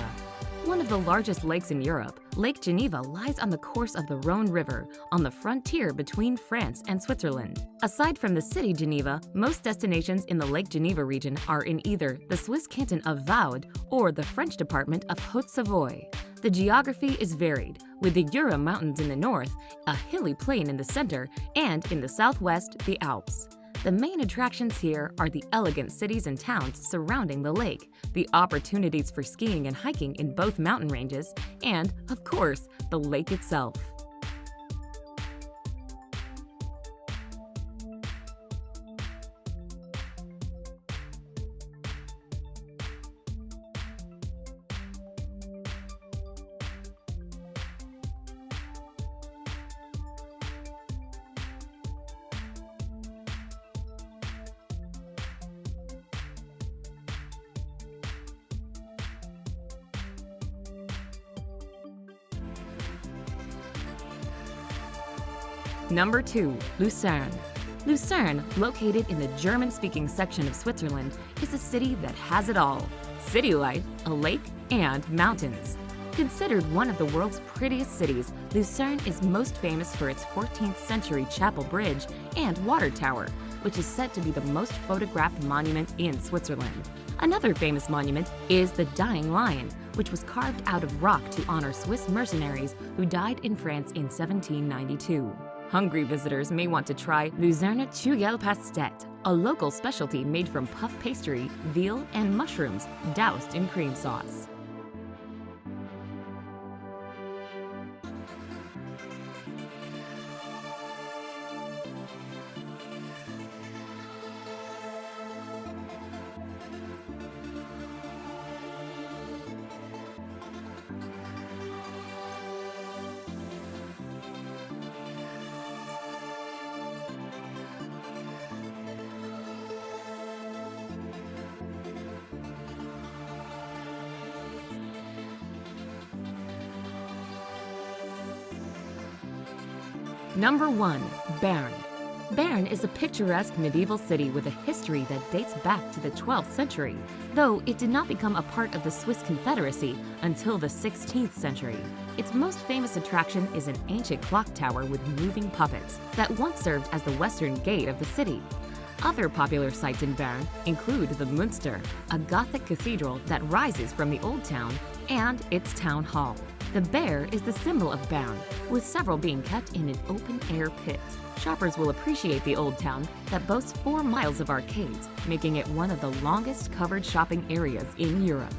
One of the largest lakes in Europe, Lake Geneva lies on the course of the Rhone River, on the frontier between France and Switzerland. Aside from the city Geneva, most destinations in the Lake Geneva region are in either the Swiss canton of Vaud or the French department of Haute-Savoie. The geography is varied, with the Jura Mountains in the north, a hilly plain in the center, and in the southwest, the Alps. The main attractions here are the elegant cities and towns surrounding the lake, the opportunities for skiing and hiking in both mountain ranges, and, of course, the lake itself. Number 2. Lucerne. Lucerne, located in the German-speaking section of Switzerland, is a city that has it all: city life, a lake, and mountains. Considered one of the world's prettiest cities, Lucerne is most famous for its 14th century chapel bridge and water tower, which is said to be the most photographed monument in Switzerland. Another famous monument is the Dying Lion, which was carved out of rock to honor Swiss mercenaries who died in France in 1792. Hungry visitors may want to try Luzerne Pastet, a local specialty made from puff pastry, veal, and mushrooms doused in cream sauce. Number 1. Bern. Bern is a picturesque medieval city with a history that dates back to the 12th century, though it did not become a part of the Swiss Confederacy until the 16th century. Its most famous attraction is an ancient clock tower with moving puppets that once served as the western gate of the city. Other popular sites in Bern include the Münster, a Gothic cathedral that rises from the old town, and its town hall. The bear is the symbol of Bern, with several being kept in an open-air pit. Shoppers will appreciate the old town that boasts 4 miles of arcades, making it one of the longest covered shopping areas in Europe.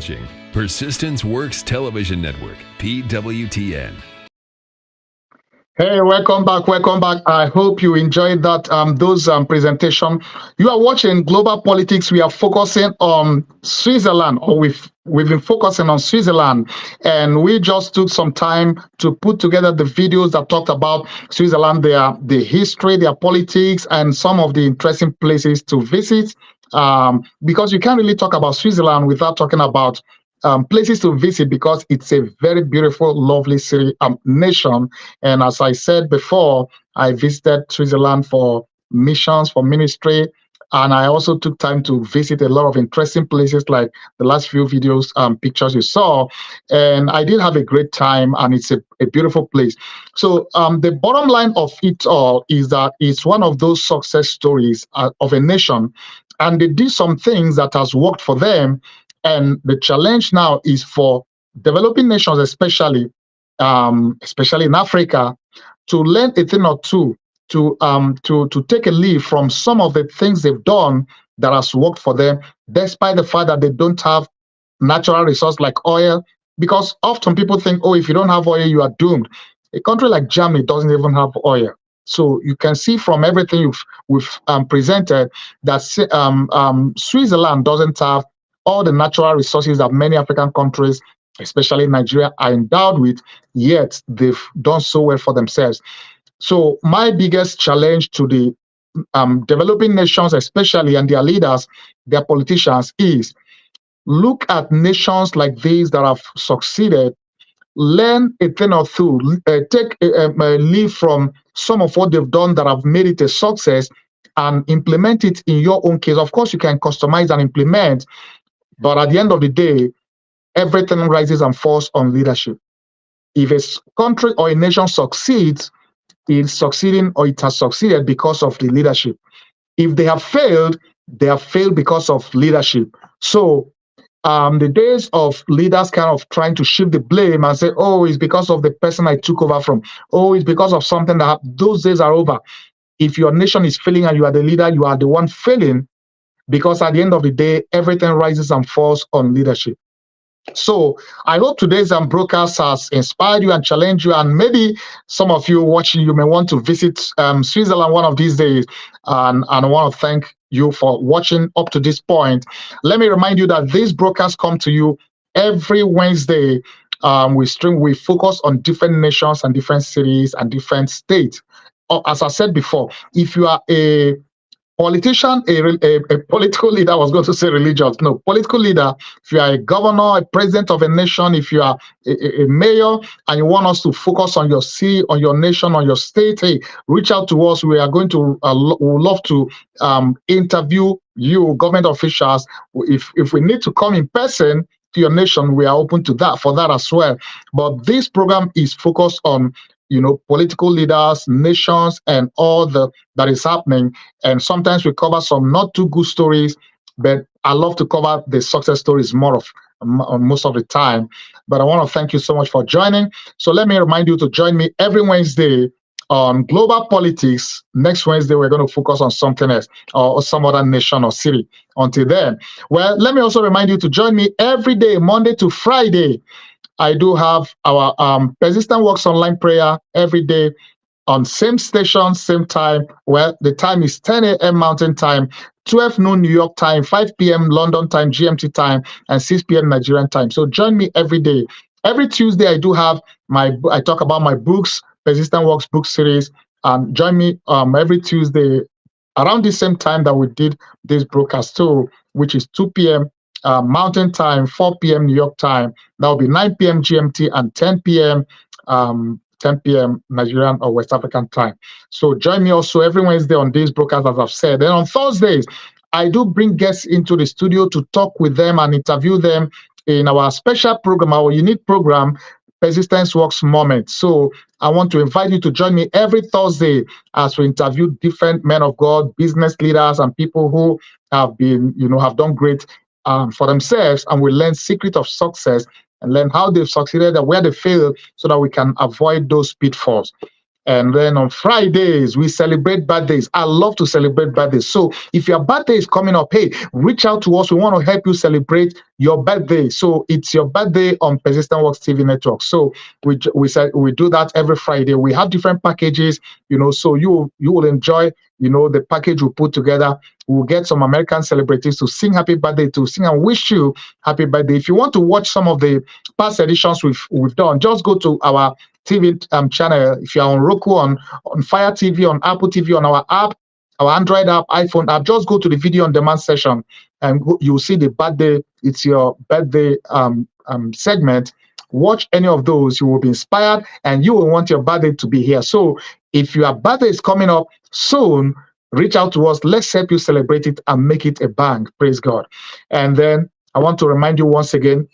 watching Persistence Works Television Network, PWTN. Hey, welcome back. Welcome back. I hope you enjoyed that those presentation. You are watching Global Politics. We are focusing on Switzerland, or we've been focusing on Switzerland, and we just took some time to put together the videos that talked about Switzerland, the history, their politics, and some of the interesting places to visit. Because you can't really talk about Switzerland without talking about places to visit, because it's a very beautiful, lovely city, nation. And as I said before, I visited Switzerland for missions, for ministry, and I also took time to visit a lot of interesting places, like the last few videos, pictures you saw. And I did have a great time, and it's a beautiful place. So the bottom line of it all is that it's one of those success stories of a nation, and they did some things that has worked for them. And the challenge now is for developing nations, especially in Africa, to learn a thing or two to take a leaf from some of the things they've done that has worked for them, despite the fact that they don't have natural resource like oil. Because often people think, oh, if you don't have oil, you are doomed. A country like Germany doesn't even have oil. So you can see from everything we've presented that Switzerland doesn't have all the natural resources that many African countries, especially Nigeria, are endowed with, yet they've done so well for themselves. So my biggest challenge to the developing nations, especially, and their leaders, their politicians, is look at nations like these that have succeeded, learn a thing or two, take a leaf from some of what they've done that have made it a success and implement it in your own case. Of course, you can customize and implement, but at the end of the day, everything rises and falls on leadership. If a country or a nation succeeds, it's succeeding or it has succeeded because of the leadership. If they have failed because of leadership. So the days of leaders kind of trying to shift the blame and say, oh, it's because of the person I took over from. Oh, it's because of something that happened. Those days are over. If your nation is failing and you are the leader, you are the one failing, because at the end of the day, everything rises and falls on leadership. So I hope today's broadcast has inspired you and challenged you, and maybe some of you watching, you may want to visit Switzerland one of these days. And I want to thank you for watching up to this point. Let me remind you that these broadcasts come to you every Wednesday. We focus on different nations and different cities and different states. As I said before, if you are a politician, a political leader, I was going to say religious, no, political leader, if you are a governor, a president of a nation, if you are a mayor and you want us to focus on your city, on your nation, on your state, hey, reach out to us. We are going to, we would love to interview you, government officials. If we need to come in person to your nation, we are open to that, for that as well. But this program is focused on, political leaders, nations, and all that is happening. And sometimes we cover some not too good stories, but I love to cover the success stories most of the time. But I want to thank you so much for joining. So let me remind you to join me every Wednesday on Global Politics. Next Wednesday, we're going to focus on something else or some other nation or city. Until then, well, let me also remind you to join me every day, Monday to Friday. I do have our Persistent Works online prayer every day on same station, same time. Well, the time is 10 a.m. Mountain Time, 12 noon New York time, 5 p.m. London time, GMT time, and 6 p.m. Nigerian time. So join me every day. Every Tuesday, I talk about my books, Persistent Works book series. Join me every Tuesday around the same time that we did this broadcast too, which is 2 p.m. Mountain time, 4 p.m. New York time. That will be 9 p.m. GMT and 10 p.m. Nigerian or West African time. So join me also every Wednesday on these broadcasts, as I've said. And on Thursdays, I do bring guests into the studio to talk with them and interview them in our special program, our unique program, Persistence Works Moment. So I want to invite you to join me every Thursday as we interview different men of God, business leaders, and people who have been, have done great for themselves, and we learn secret of success and learn how they've succeeded and where they failed, so that we can avoid those pitfalls. And then on Fridays, we celebrate birthdays. I love to celebrate birthdays. So if your birthday is coming up, hey, reach out to us. We want to help you celebrate your birthday. So it's your birthday on Persistent Works TV network. So we do that every Friday. We have different packages, so you will enjoy, the package we put together. We'll get some American celebrities to sing happy birthday, to sing and wish you happy birthday. If you want to watch some of the past editions we've done, just go to our TV channel. If you're on Roku, on Fire TV, on Apple TV, on our app, our Android app, iPhone app, just go to the video on demand session and you'll see the birthday. It's your birthday segment. Watch any of those, you will be inspired and you will want your birthday to be here. So if your birthday is coming up soon, reach out to us. Let's help you celebrate it and make it a bang. Praise God. And then I want to remind you once again,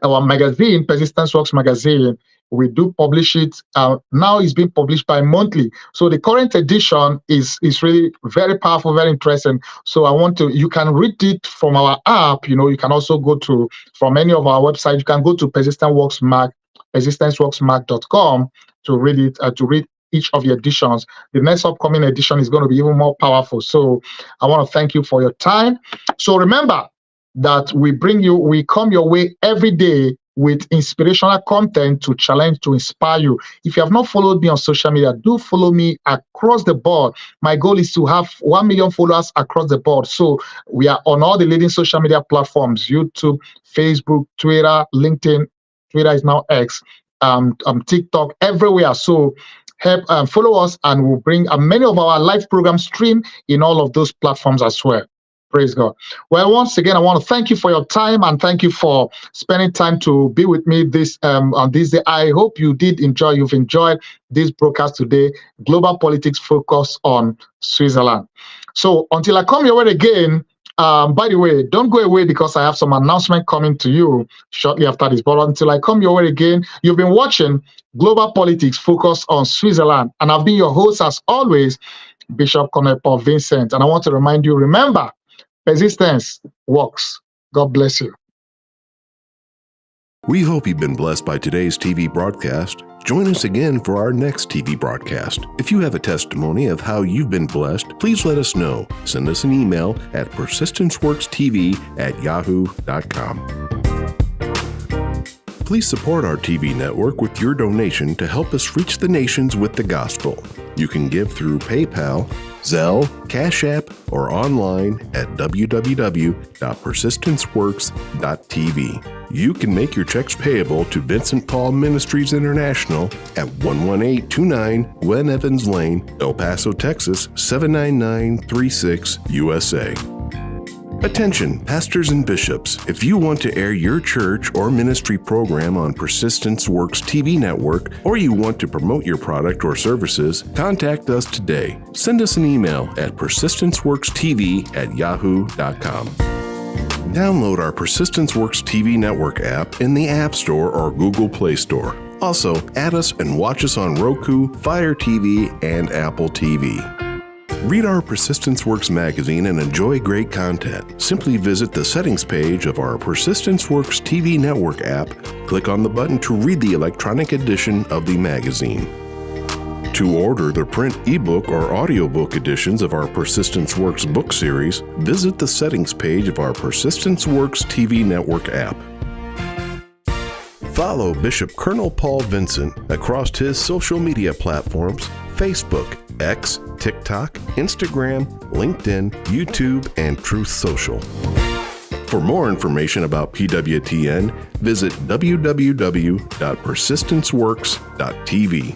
our magazine, Persistence Works magazine, we do publish it. Now it's being published bi-monthly. So the current edition is really very powerful, very interesting. So you can read it from our app. You can also go from any of our websites. You can go to Persistent Works Mag, persistenceworksmag.com to read it, to read each of the editions. The next upcoming edition is going to be even more powerful. So I want to thank you for your time. So remember that we come your way every day with inspirational content to challenge, to inspire you. If you have not followed me on social media, do follow me across the board. My goal is to have 1 million followers across the board. So we are on all the leading social media platforms: YouTube, Facebook, Twitter, LinkedIn. Twitter is now X, TikTok, everywhere. So help follow us, and we'll bring many of our live programs stream in all of those platforms as well. Praise God. Well, once again, I want to thank you for your time, and thank you for spending time to be with me on this day. I hope you've enjoyed this broadcast today. Global Politics Focus on Switzerland. So until I come your way again, by the way, don't go away, because I have some announcement coming to you shortly after this. But until I come your way again, you've been watching Global Politics Focus on Switzerland, and I've been your host as always, Bishop Colonel Paul Vincent. And I want to remind you, remember, persistence works. God bless you. We hope you've been blessed by today's TV broadcast. Join us again for our next TV broadcast. If you have a testimony of how you've been blessed, please let us know. Send us an email at persistenceworkstv@yahoo.com. Please support our TV network with your donation to help us reach the nations with the gospel. You can give through PayPal, Zelle, Cash App, or online at www.persistenceworks.tv. You can make your checks payable to Vincent Paul Ministries International at 11829 Gwen Evans Lane, El Paso, Texas 79936, USA. Attention, pastors and bishops. If you want to air your church or ministry program on Persistence Works TV network, or you want to promote your product or services, contact us today. Send us an email at persistenceworkstv@yahoo.com. Download our Persistence Works TV network app in the App Store or Google Play Store. Also, add us and watch us on Roku, Fire TV, and Apple TV. Read our Persistence Works magazine and enjoy great content. Simply visit the settings page of our Persistence Works TV network app, click on the button to read the electronic edition of the magazine. To order the print ebook or audiobook editions of our Persistence Works book series, visit the settings page of our Persistence Works TV network app. Follow Bishop Colonel Paul Vincent across his social media platforms: Facebook, X, TikTok, Instagram, LinkedIn, YouTube, and Truth Social. For more information about PWTN, visit www.persistenceworks.tv.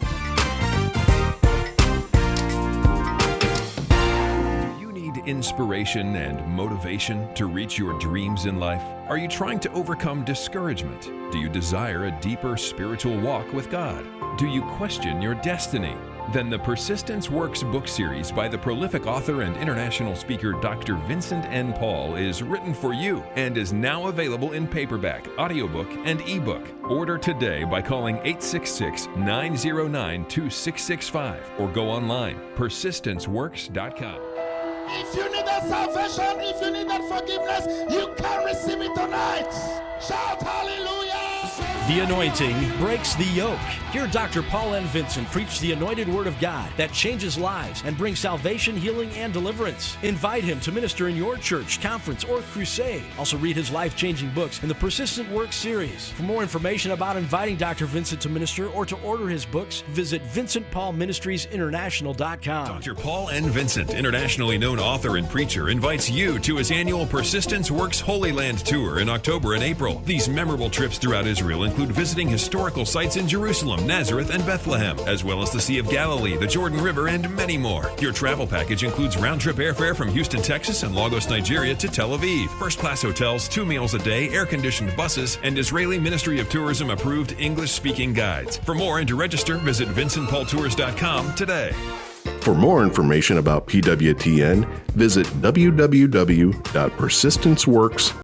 Inspiration and motivation to reach your dreams in life? Are you trying to overcome discouragement? Do you desire a deeper spiritual walk with God? Do you question your destiny? Then the Persistence Works book series by the prolific author and international speaker Dr. Vincent N. Paul is written for you and is now available in paperback, audiobook, and ebook. Order today by calling 866-909-2665 or go online, persistenceworks.com. If you need that salvation, if you need that forgiveness, you can receive it tonight. Shout hallelujah. The anointing breaks the yoke. Hear Dr. Paul N. Vincent preach the anointed word of God that changes lives and brings salvation, healing, and deliverance. Invite him to minister in your church, conference, or crusade. Also read his life-changing books in the Persistent Works series. For more information about inviting Dr. Vincent to minister or to order his books, visit VincentPaulMinistriesInternational.com. Dr. Paul N. Vincent, internationally known author and preacher, invites you to his annual Persistence Works Holy Land Tour in October and April. These memorable trips throughout Israel include visiting historical sites in Jerusalem, Nazareth, and Bethlehem, as well as the Sea of Galilee, the Jordan River, and many more. Your travel package includes round-trip airfare from Houston, Texas, and Lagos, Nigeria to Tel Aviv, first-class hotels, 2 meals a day, air-conditioned buses, and Israeli Ministry of Tourism approved English-speaking guides. For more and to register, visit VincentPaulTours.com today. For more information about PWTN, visit www.persistenceworks.com.